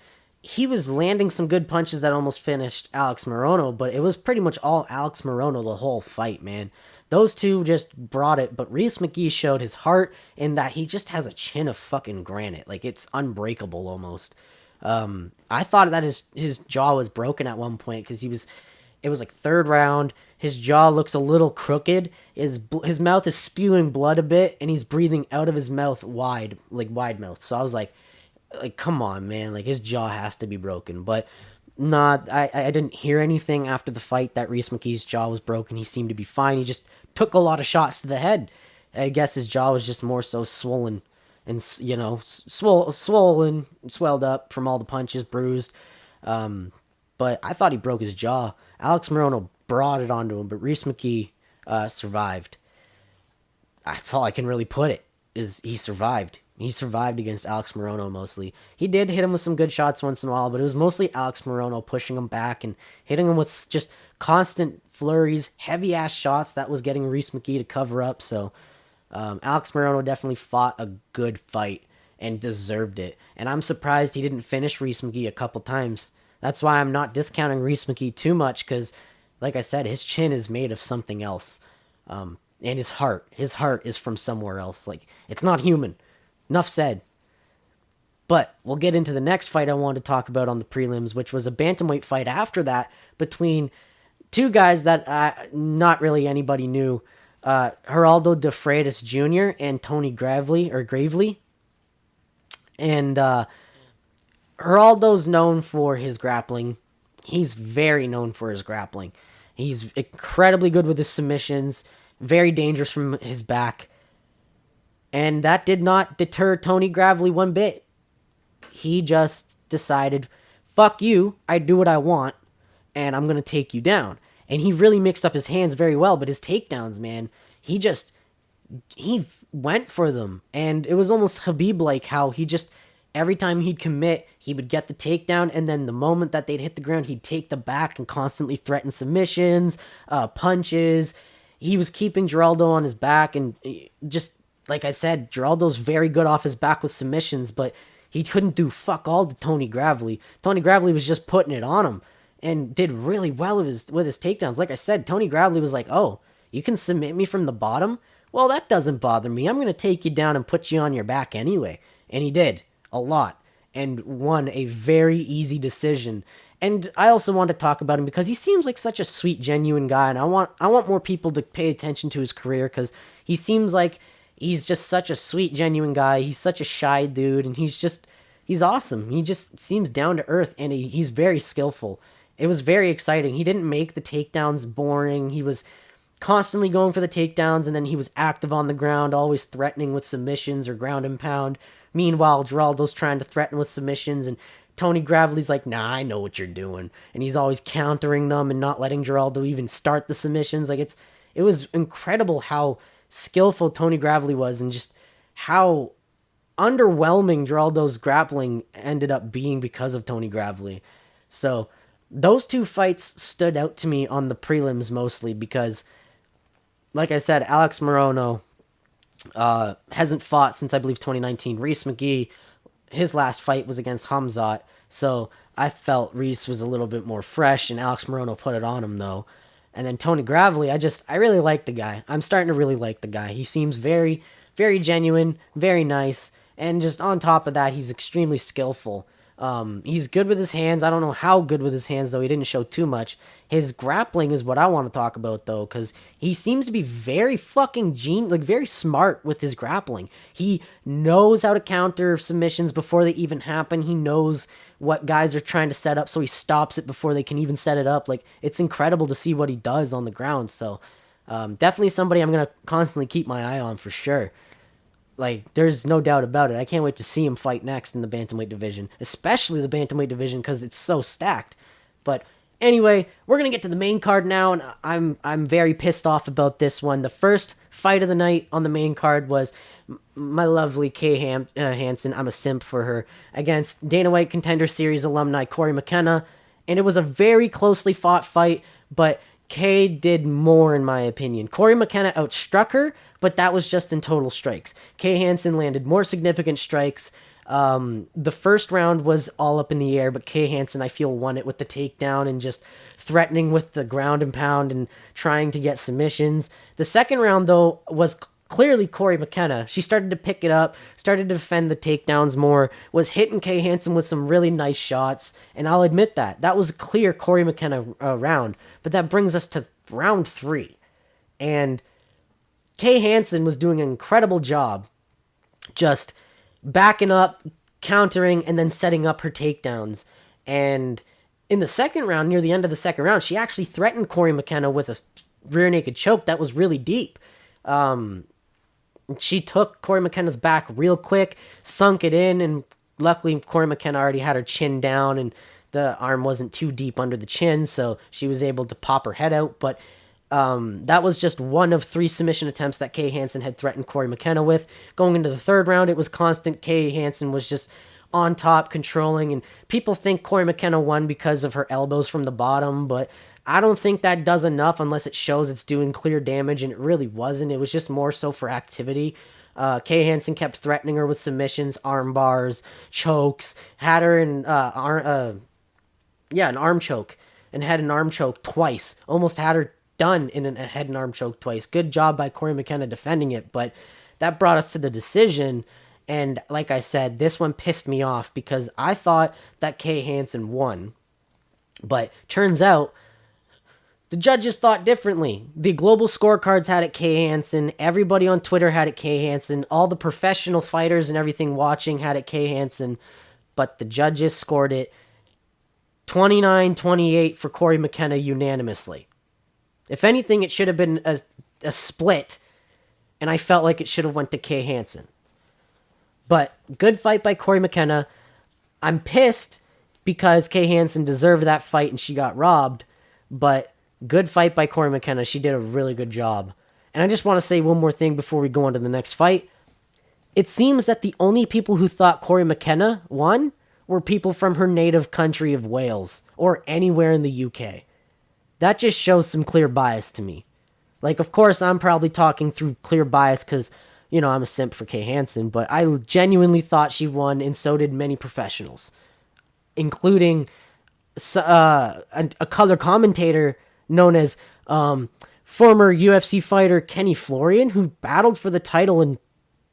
He was landing some good punches that almost finished Alex Moreno, but it was pretty much all Alex Moreno the whole fight, man. Those two just brought it, but Rhys Mcgee showed his heart in that he just has a chin of fucking granite. Like, it's unbreakable almost. I thought that his jaw was broken at one point because it was like third round. His jaw looks a little crooked. His mouth is spewing blood a bit, and he's breathing out of his mouth wide mouth. So I was like, come on, man. Like, his jaw has to be broken. But I didn't hear anything after the fight that Rhys Mcgee's jaw was broken. He seemed to be fine. He just took a lot of shots to the head. I guess his jaw was just more so swollen and, swelled up from all the punches, bruised. But I thought he broke his jaw. Alex Moreno brought it onto him, but Rhys Mcgee survived. That's all I can really put it, is he survived. He survived against Alex Moreno mostly. He did hit him with some good shots once in a while, but it was mostly Alex Moreno pushing him back and hitting him with just constant flurries, heavy-ass shots that was getting Rhys Mcgee to cover up. So Alex Moreno definitely fought a good fight and deserved it. And I'm surprised he didn't finish Rhys Mcgee a couple times. That's why I'm not discounting Rhys Mcgee too much, because, like I said, his chin is made of something else. And his heart is from somewhere else. Like, it's not human. Enough said. But we'll get into the next fight I wanted to talk about on the prelims, which was a bantamweight fight after that between two guys that not really anybody knew. Geraldo de Freitas Jr. and Tony Gravely. And Geraldo's known for his grappling. He's very known for his grappling. He's incredibly good with his submissions, very dangerous from his back. And that did not deter Tony Gravely one bit. He just decided, fuck you, I do what I want, and I'm going to take you down. And he really mixed up his hands very well, but his takedowns, man, he went for them. And it was almost Khabib-like how he just, every time he'd commit, he would get the takedown, and then the moment that they'd hit the ground, he'd take the back and constantly threaten submissions, punches. He was keeping Geraldo on his back, and just, like I said, Geraldo's very good off his back with submissions, but he couldn't do fuck all to Tony Gravely. Tony Gravely was just putting it on him and did really well with his takedowns. Like I said, Tony Gravely was like, oh, you can submit me from the bottom? Well, that doesn't bother me. I'm going to take you down and put you on your back anyway. And he did, a lot, and won a very easy decision. And I also want to talk about him because he seems like such a sweet, genuine guy, and I want more people to pay attention to his career because he seems like he's just such a sweet, genuine guy. He's such a shy dude, and he's awesome. He just seems down to earth, and he's very skillful. It was very exciting. He didn't make the takedowns boring. He was constantly going for the takedowns, and then he was active on the ground, always threatening with submissions or ground and pound. Meanwhile, Geraldo's trying to threaten with submissions, and Tony Gravely's like, nah, I know what you're doing. And he's always countering them and not letting Geraldo even start the submissions. Like, it was incredible how skillful Tony Gravely was, and just how underwhelming Geraldo's grappling ended up being because of Tony Gravely. So those two fights stood out to me on the prelims mostly because, like I said, Alex Moreno hasn't fought since, I believe, 2019. Rhys Mcgee, his last fight was against Khamzat, so I felt Rhys was a little bit more fresh, and Alex Moreno put it on him, though. And then Tony Gravely, I really like the guy. I'm starting to really like the guy. He seems very, very genuine, very nice, and just on top of that, he's extremely skillful. He's good with his hands. I don't know how good with his hands, though. He didn't show too much. His grappling is what I want to talk about, though, because he seems to be very fucking very smart with his grappling. He knows how to counter submissions before they even happen. He knows what guys are trying to set up, so he stops it before they can even set it up. Like, it's incredible to see what he does on the ground. So, definitely somebody I'm gonna constantly keep my eye on for sure. Like, there's no doubt about it. I can't wait to see him fight next in the bantamweight division, especially the bantamweight division because it's so stacked. But anyway, we're gonna get to the main card now, and I'm very pissed off about this one. The first fight of the night on the main card was my lovely Hansen. I'm a simp for her, against Dana White Contender Series alumni Corey McKenna, and it was a very closely fought fight, but Kay did more in my opinion. Corey McKenna outstruck her, but that was just in total strikes. Kay Hansen landed more significant strikes. The first round was all up in the air, but Kay Hansen, I feel, won it with the takedown and just threatening with the ground and pound and trying to get submissions. The second round, though, was clearly Corey McKenna. She started to pick it up, started to defend the takedowns more, was hitting Kay Hansen with some really nice shots, and I'll admit that was a clear Corey McKenna round. But that brings us to round 3, and Kay Hansen was doing an incredible job just backing up, countering, and then setting up her takedowns. And in the second round, near the end of the second round, she actually threatened Corey McKenna with a rear naked choke that was really deep. She took Corey McKenna's back real quick, sunk it in, and luckily Corey McKenna already had her chin down and the arm wasn't too deep under the chin, so she was able to pop her head out. But that was just one of 3 submission attempts that Kay Hansen had threatened Corey McKenna with. Going into the third round, it was constant. Kay Hansen was just on top, controlling, and people think Corey McKenna won because of her elbows from the bottom, but I don't think that does enough unless it shows it's doing clear damage, and it really wasn't. It was just more so for activity. Kay Hansen kept threatening her with submissions, arm bars, chokes, had her in an arm choke, and had an arm choke twice. Almost had her done in a head and arm choke twice. Good job by Corey McKenna defending it, but that brought us to the decision. And like I said, this one pissed me off because I thought that Kay Hansen won. But turns out the judges thought differently. The global scorecards had it Kay Hansen. Everybody on Twitter had it Kay Hansen. All the professional fighters and everything watching had it Kay Hansen. But the judges scored it 29-28 for Corey McKenna unanimously. If anything, it should have been a split, and I felt like it should have went to Kay Hansen. But good fight by Corey McKenna. I'm pissed because Kay Hansen deserved that fight and she got robbed, but good fight by Corey McKenna. She did a really good job. And I just want to say one more thing before we go on to the next fight. It seems that the only people who thought Corey McKenna won were people from her native country of Wales or anywhere in the UK. That just shows some clear bias to me. Like, of course, I'm probably talking through clear bias because, I'm a simp for Kay Hansen, but I genuinely thought she won, and so did many professionals, including a color commentator known as former UFC fighter Kenny Florian, who battled for the title in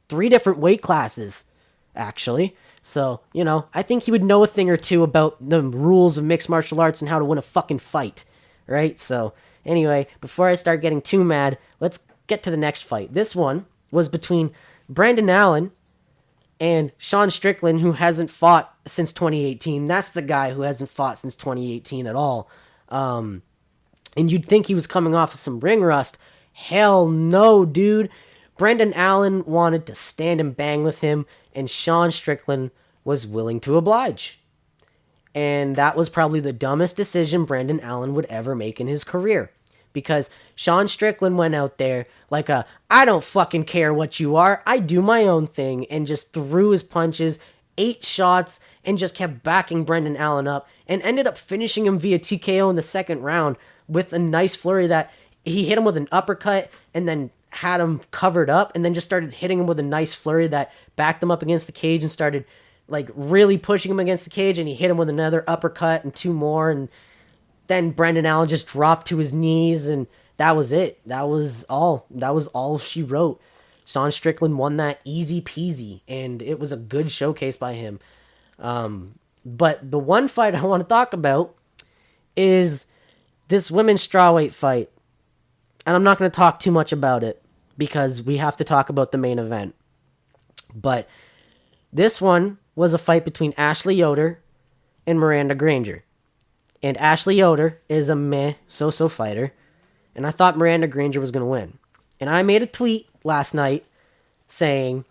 3 different weight classes, actually. So, I think he would know a thing or two about the rules of mixed martial arts and how to win a fucking fight. Right? So, anyway, before I start getting too mad, let's get to the next fight. This one was between Brandon Allen and Sean Strickland, who hasn't fought since 2018. That's the guy who hasn't fought since 2018 at all. And you'd think he was coming off of some ring rust. Hell no, dude. Brandon Allen wanted to stand and bang with him, and Sean Strickland was willing to oblige. And that was probably the dumbest decision Brandon Allen would ever make in his career. Because Sean Strickland went out there like I don't fucking care what you are, I do my own thing, and just threw his punches, 8 shots, and just kept backing Brandon Allen up, and ended up finishing him via TKO in the second round with a nice flurry that he hit him with an uppercut, and then had him covered up, and then just started hitting him with a nice flurry that backed him up against the cage and started really pushing him against the cage, and he hit him with another uppercut and 2 more, and then Brandon Allen just dropped to his knees, and that was it. That was all she wrote. Sean Strickland won that easy peasy, and it was a good showcase by him. But the one fight I want to talk about is this women's strawweight fight. And I'm not going to talk too much about it because we have to talk about the main event. But this one was a fight between Ashley Yoder and Miranda Granger. And Ashley Yoder is a so-so fighter. And I thought Miranda Granger was going to win. And I made a tweet last night saying,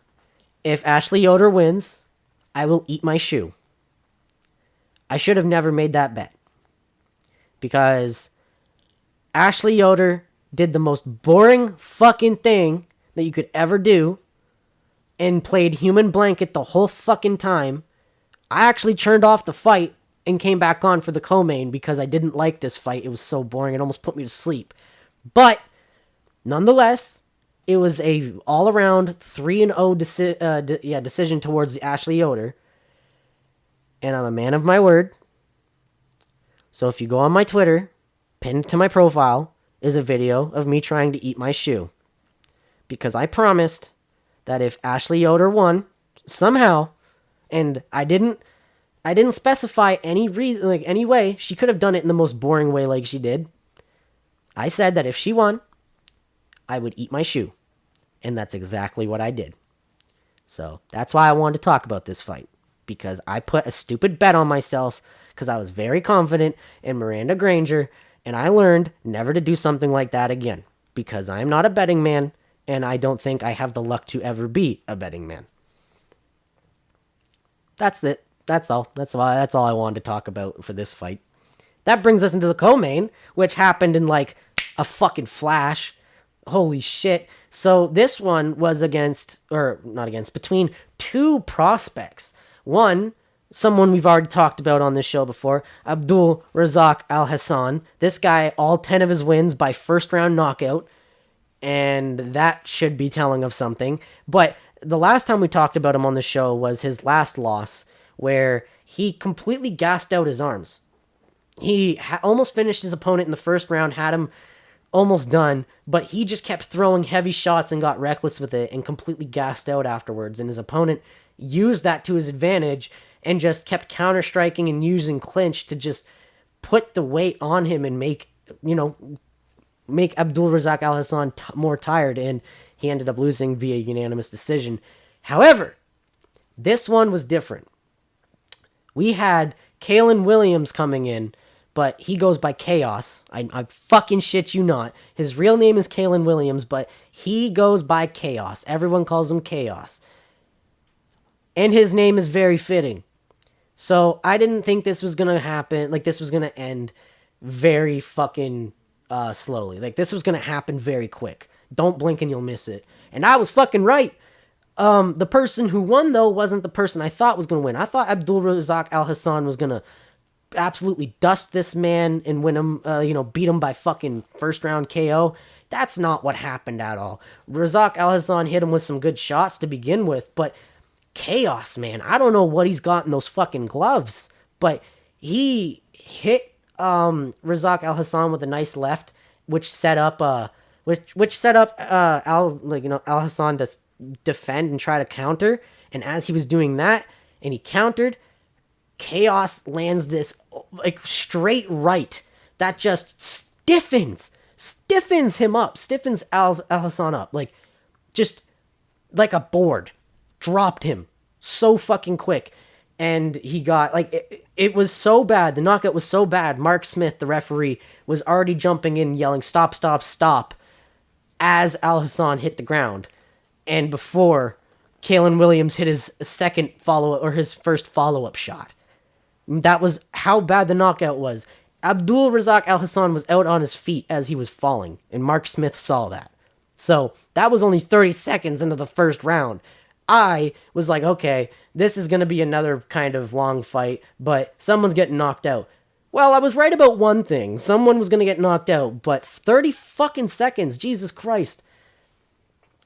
if Ashley Yoder wins, I will eat my shoe. I should have never made that bet. Because Ashley Yoder did the most boring fucking thing that you could ever do and played human blanket the whole fucking time. I actually turned off the fight and came back on for the co-main because I didn't like this fight. It was so boring. It almost put me to sleep. But nonetheless, it was a all-around 3-0 decision towards Ashley Yoder. And I'm a man of my word. So if you go on my Twitter, pinned to my profile is a video of me trying to eat my shoe. Because I promised that if Ashley Yoder won, somehow, and I didn't specify any reason, like any way, she could have done it in the most boring way like she did. I said that if she won, I would eat my shoe. And that's exactly what I did. So that's why I wanted to talk about this fight. Because I put a stupid bet on myself because I was very confident in Miranda Granger, and I learned never to do something like that again. Because I am not a betting man, and I don't think I have the luck to ever be a betting man. That's it. That's all. That's all I wanted to talk about for this fight. That brings us into the co-main, which happened in like a fucking flash. Holy shit. So this one was between two prospects. One, someone we've already talked about on this show before, Abdul Razak Al Hassan. This guy, all 10 of his wins by first round knockout. And that should be telling of something. But the last time we talked about him on the show was his last loss, where he completely gassed out his arms. He almost finished his opponent in the first round, had him almost done, but he just kept throwing heavy shots and got reckless with it and completely gassed out afterwards. And his opponent used that to his advantage and just kept counter-striking and using clinch to just put the weight on him and make Abdul Razak Al Hassan more tired, and he ended up losing via unanimous decision. However, this one was different. We had Kalen Williams coming in, but he goes by Chaos. I fucking shit you not. His real name is Kalen Williams, but he goes by Chaos. Everyone calls him Chaos. And his name is very fitting. So I didn't think this was going to happen. Like, this was going to end very fucking slowly. Like, this was going to happen very quick. Don't blink and you'll miss it. And I was fucking right. The person who won, though, wasn't the person I thought was going to win. I thought Abdul Razak Al Hassan was going to absolutely dust this man and win him, beat him by fucking first round KO. That's not what happened at all. Razak Al Hassan hit him with some good shots to begin with, but Chaos, man, I don't know what he's got in those fucking gloves, but he hit Razak Al Hassan with a nice left, which set up Al Hassan to defend and try to counter. And as he was doing that, and he countered, Chaos lands this like straight right that just stiffens him up, stiffens Al Hassan up, like just like a board. Dropped him so fucking quick. And he got, like, it was so bad. The knockout was so bad. Mark Smith, the referee, was already jumping in, yelling, "Stop, stop, stop," as Al Hassan hit the ground. And before Kalen Williams hit his first follow-up shot. That was how bad the knockout was. Abdul Razak Al Hassan was out on his feet as he was falling, and Mark Smith saw that. So that was only 30 seconds into the first round. I was like, okay, this is going to be another kind of long fight, but someone's getting knocked out. Well, I was right about one thing. Someone was going to get knocked out, but 30 fucking seconds, Jesus Christ.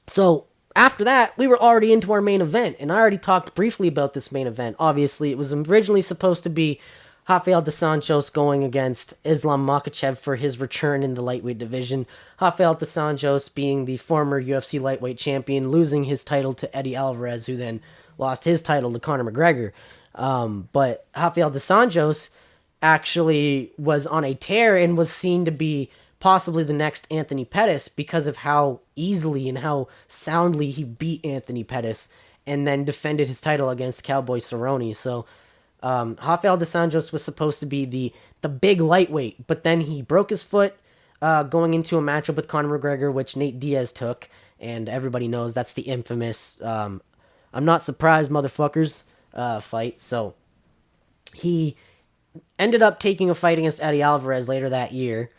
So after that, we were already into our main event, and I already talked briefly about this main event. Obviously, it was originally supposed to be Rafael dos Anjos going against Islam Makhachev for his return in the lightweight division. Rafael dos Anjos being the former UFC lightweight champion, losing his title to Eddie Alvarez, who then lost his title to Conor McGregor. But Rafael dos Anjos actually was on a tear and was seen to be possibly the next Anthony Pettis because of how easily and how soundly he beat Anthony Pettis and then defended his title against Cowboy Cerrone. So Rafael dos Anjos was supposed to be the big lightweight, but then he broke his foot going into a matchup with Conor McGregor, which Nate Diaz took, and everybody knows that's the infamous I'm not surprised, motherfuckers fight. So he ended up taking a fight against Eddie Alvarez later that year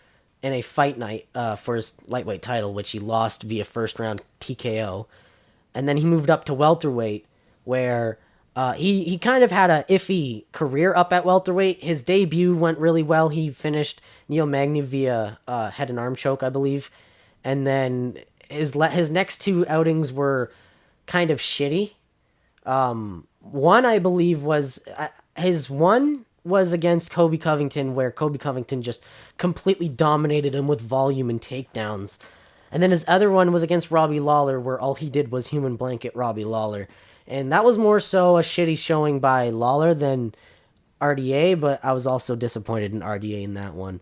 in a fight night for his lightweight title, which he lost via first round TKO. And then he moved up to welterweight, where he kind of had a iffy career up at welterweight. His debut went really well. He finished Neil Magny via head and arm choke, I believe. And then his next two outings were kind of shitty. One, I believe, was his one was against Kobe Covington, where Kobe Covington just completely dominated him with volume and takedowns. And then his other one was against Robbie Lawler, where all he did was human blanket Robbie Lawler. And that was more so a shitty showing by Lawler than RDA, but I was also disappointed in RDA in that one.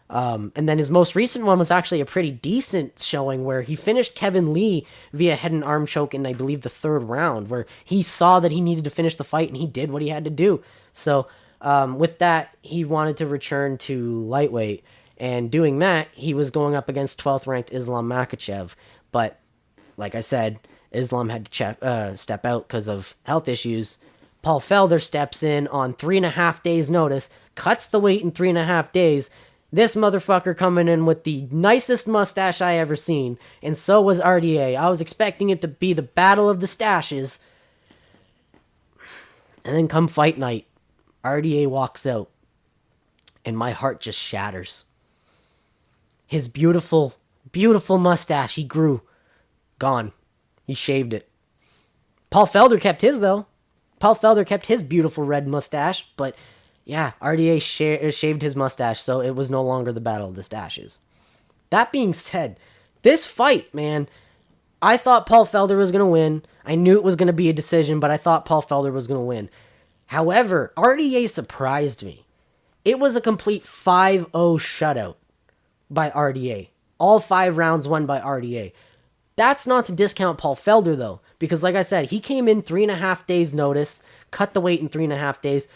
And then his most recent one was actually a pretty decent showing where he finished Kevin Lee via head and arm choke in, I believe, the third round, where he saw that he needed to finish the fight and he did what he had to do. So with that, he wanted to return to lightweight. And doing that, he was going up against 12th ranked Islam Makhachev. But like I said, Islam had to step out because of health issues. Paul Felder steps in on 3.5 days' notice, cuts the weight in 3.5 days. This motherfucker coming in with the nicest mustache I ever seen, and so was RDA. I was expecting it to be the battle of the stashes. And then come fight night, RDA walks out, and my heart just shatters. His beautiful, beautiful mustache he grew, gone. He shaved it. Paul Felder kept his, though. Paul Felder kept his beautiful red mustache, but yeah, RDA shaved his mustache, so it was no longer the battle of the stashes. That being said, this fight, man, I thought Paul Felder was going to win. I knew it was going to be a decision, but I thought Paul Felder was going to win. However, RDA surprised me. It was a complete 5-0 shutout by RDA. All 5 rounds won by RDA. That's not to discount Paul Felder, though, because like I said, he came in 3.5 days notice, cut the weight in 3.5 days.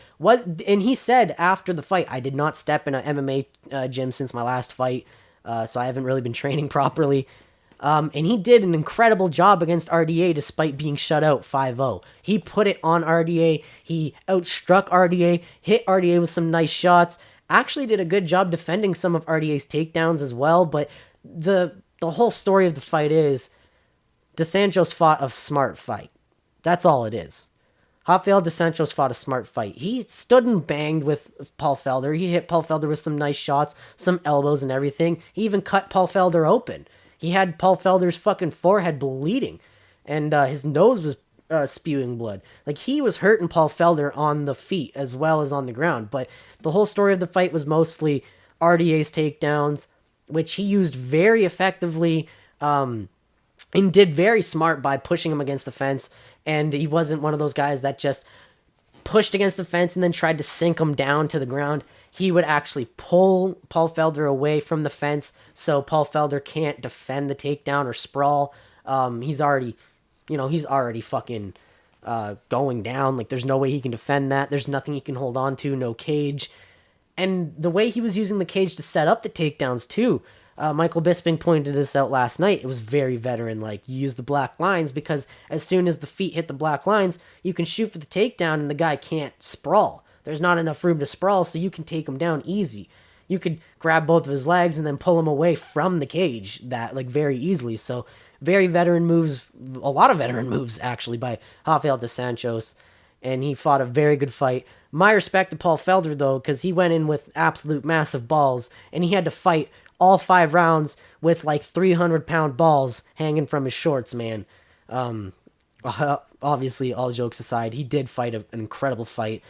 And he said after the fight, I did not step in an MMA gym since my last fight, so I haven't really been training properly. And he did an incredible job against RDA despite being shut out 5-0. He put it on RDA. He outstruck RDA, hit RDA with some nice shots. Actually did a good job defending some of RDA's takedowns as well, but the whole story of the fight is dos Anjos fought a smart fight. That's all it is. Rafael dos Anjos fought a smart fight. He stood and banged with Paul Felder. He hit Paul Felder with some nice shots, some elbows and everything. He even cut Paul Felder open. He had Paul Felder's fucking forehead bleeding, and his nose was spewing blood. Like, he was hurting Paul Felder on the feet as well as on the ground. But the whole story of the fight was mostly RDA's takedowns, which he used very effectively and did very smart by pushing him against the fence. And he wasn't one of those guys that just pushed against the fence and then tried to sink him down to the ground. He would actually pull Paul Felder away from the fence so Paul Felder can't defend the takedown or sprawl. He's already fucking going down. Like, there's no way he can defend that. There's nothing he can hold on to, no cage. And the way he was using the cage to set up the takedowns, too. Michael Bisping pointed this out last night. It was very veteran-like. You use the black lines because as soon as the feet hit the black lines, you can shoot for the takedown and the guy can't sprawl. There's not enough room to sprawl, so you can take him down easy. You could grab both of his legs and then pull him away from the cage very easily. So very veteran moves, a lot of veteran moves actually by Rafael dos Anjos, and he fought a very good fight. My respect to Paul Felder, though, because he went in with absolute massive balls, and he had to fight all 5 rounds with like 300-pound balls hanging from his shorts, man. Obviously, all jokes aside, he did fight an incredible fight.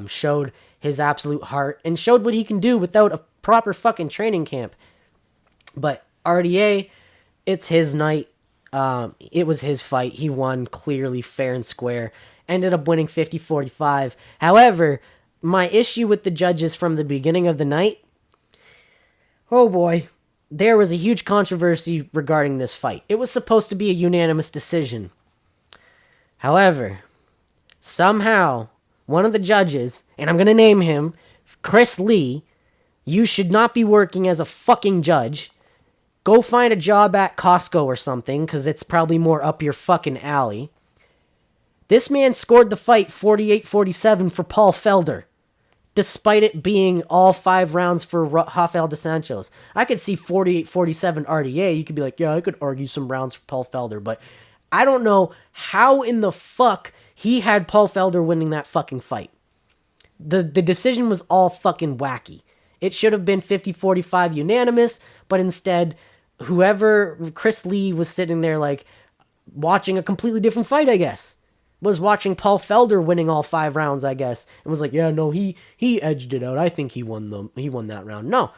Showed his absolute heart and showed what he can do without a proper fucking training camp. But RDA, it's his night. It was his fight. He won clearly, fair and square. ended up winning 50-45. However, my issue with the judges from the beginning of the night, oh boy, there was a huge controversy regarding this fight. It was supposed to be a unanimous decision. However, somehow, one of the judges, and I'm going to name him, Chris Lee, you should not be working as a fucking judge. Go find a job at Costco or something, because it's probably more up your fucking alley. This man scored the fight 48-47 for Paul Felder, despite it being all 5 rounds for Rafael dos Anjos. I could see 48-47 RDA. You could be like, yeah, I could argue some rounds for Paul Felder, but I don't know how in the fuck he had Paul Felder winning that fucking fight. The decision was all fucking wacky. It should have been 50-45 unanimous, but instead, whoever, Chris Lee was sitting there like watching a completely different fight, I guess. Was watching Paul Felder winning all 5 rounds, I guess, and was like, yeah, no, he edged it out. I think he won that round. No,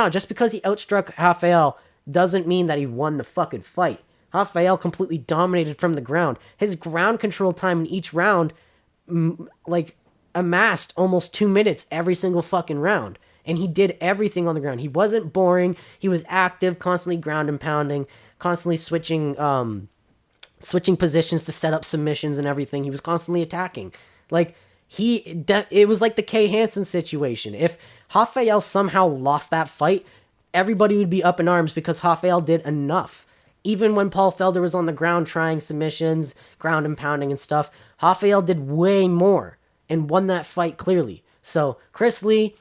just because he outstruck Rafael doesn't mean that he won the fucking fight. Rafael completely dominated from the ground. His ground control time in each round, amassed almost 2 minutes every single fucking round. And he did everything on the ground. He wasn't boring. He was active, constantly ground and pounding, constantly switching positions to set up submissions and everything. He was constantly attacking. It was like the Kay Hansen situation. If Rafael somehow lost that fight, everybody would be up in arms because Rafael did enough. Even when Paul Felder was on the ground trying submissions, ground and pounding and stuff, Rafael did way more and won that fight clearly. So, Chris Lee,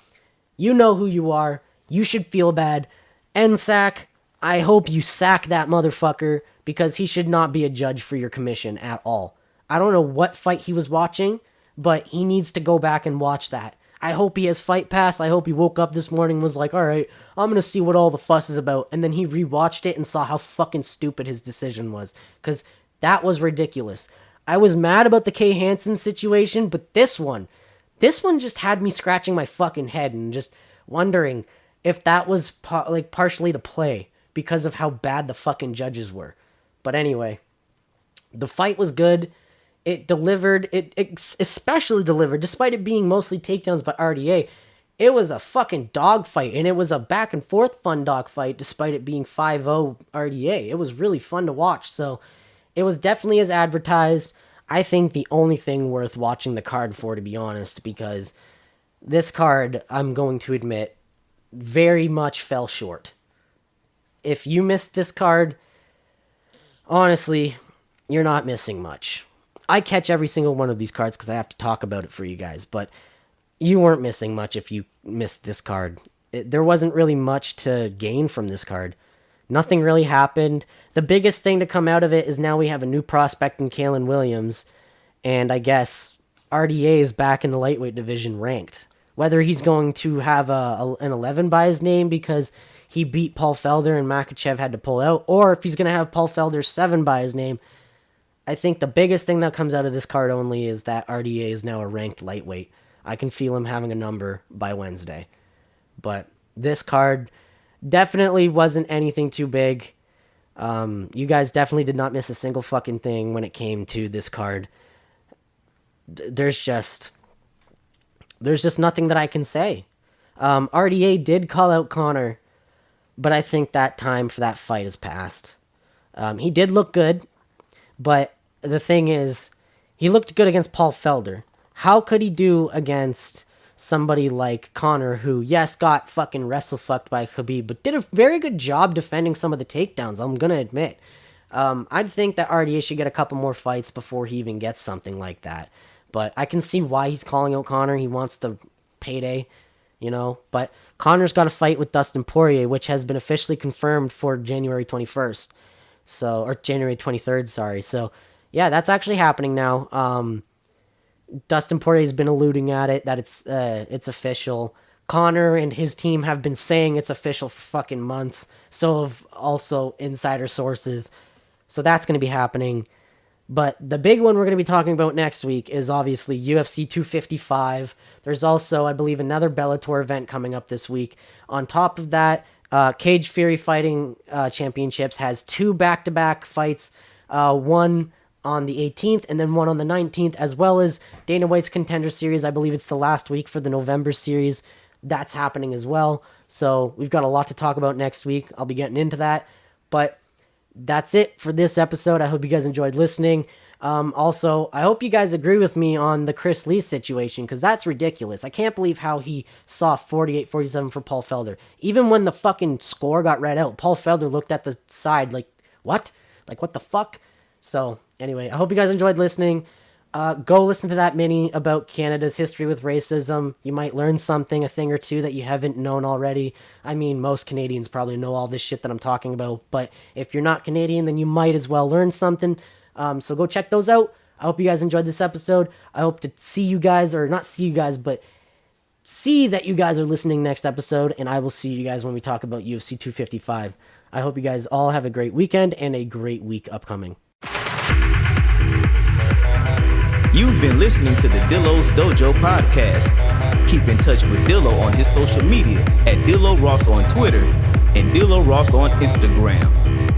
you know who you are. You should feel bad. NSAC, I hope you sack that motherfucker because he should not be a judge for your commission at all. I don't know what fight he was watching, but he needs to go back and watch that. I hope he has Fight Pass. I hope he woke up this morning and was like, all right, I'm going to see what all the fuss is about. And then he rewatched it and saw how fucking stupid his decision was. Because that was ridiculous. I was mad about the Kay Hansen situation, but this one just had me scratching my fucking head and just wondering if that was partially to play because of how bad the fucking judges were. But anyway, the fight was good. It delivered. It especially delivered, despite it being mostly takedowns by RDA. It was a fucking dogfight, and it was a back and forth fun dogfight, despite it being 5-0 RDA. It was really fun to watch. So it was definitely as advertised. I think the only thing worth watching the card for, to be honest, because this card, I'm going to admit, very much fell short. If you missed this card, honestly, you're not missing much. I catch every single one of these cards because I have to talk about it for you guys, but you weren't missing much if you missed this card. There wasn't really much to gain from this card. Nothing really happened. The biggest thing to come out of it is now we have a new prospect in Kalen Williams, and I guess RDA is back in the lightweight division ranked. Whether he's going to have an 11 by his name because he beat Paul Felder and Makachev had to pull out, or if he's going to have Paul Felder 7 by his name, I think the biggest thing that comes out of this card only is that RDA is now a ranked lightweight. I can feel him having a number by Wednesday. But this card definitely wasn't anything too big. You guys definitely did not miss a single fucking thing when it came to this card. There's just nothing that I can say. RDA did call out Connor, but I think that time for that fight has passed. He did look good, but the thing is, he looked good against Paul Felder. How could he do against somebody like Connor, who, yes, got fucking wrestle-fucked by Khabib, but did a very good job defending some of the takedowns, I'm going to admit. I'd think that RDA should get a couple more fights before he even gets something like that. But I can see why he's calling out Connor. He wants the payday, But Connor's got a fight with Dustin Poirier, which has been officially confirmed for January 21st. Or January 23rd, sorry. So, yeah, that's actually happening now. Dustin Poirier's been alluding at it, that it's official. Connor and his team have been saying it's official for fucking months. So have also insider sources. So that's going to be happening. But the big one we're going to be talking about next week is obviously UFC 255. There's also, I believe, another Bellator event coming up this week. On top of that, Cage Fury Fighting Championships has 2 back-to-back fights. One on the 18th and then one on the 19th, as well as Dana White's Contender Series. I believe it's the last week for the November series. That's happening as well. So we've got a lot to talk about next week. I'll be getting into that. But that's it for this episode. I hope you guys enjoyed listening. Also, I hope you guys agree with me on the Chris Lee situation, because that's ridiculous. I can't believe how he saw 48-47 for Paul Felder. Even when the fucking score got read out, Paul Felder looked at the side like, what? Like, what the fuck? So, anyway, I hope you guys enjoyed listening. Go listen to that mini about Canada's history with racism. You might learn something, a thing or two that you haven't known already. I mean, most Canadians probably know all this shit that I'm talking about, but if you're not Canadian, then you might as well learn something. So go check those out. I hope you guys enjoyed this episode. I hope to see you guys, or not see you guys, but see that you guys are listening next episode, and I will see you guys when we talk about UFC 255. I hope you guys all have a great weekend and a great week upcoming. You've been listening to the Dillo's Dojo podcast. Keep in touch with Dillo on his social media at Dillo Ross on Twitter and Dillo Ross on Instagram.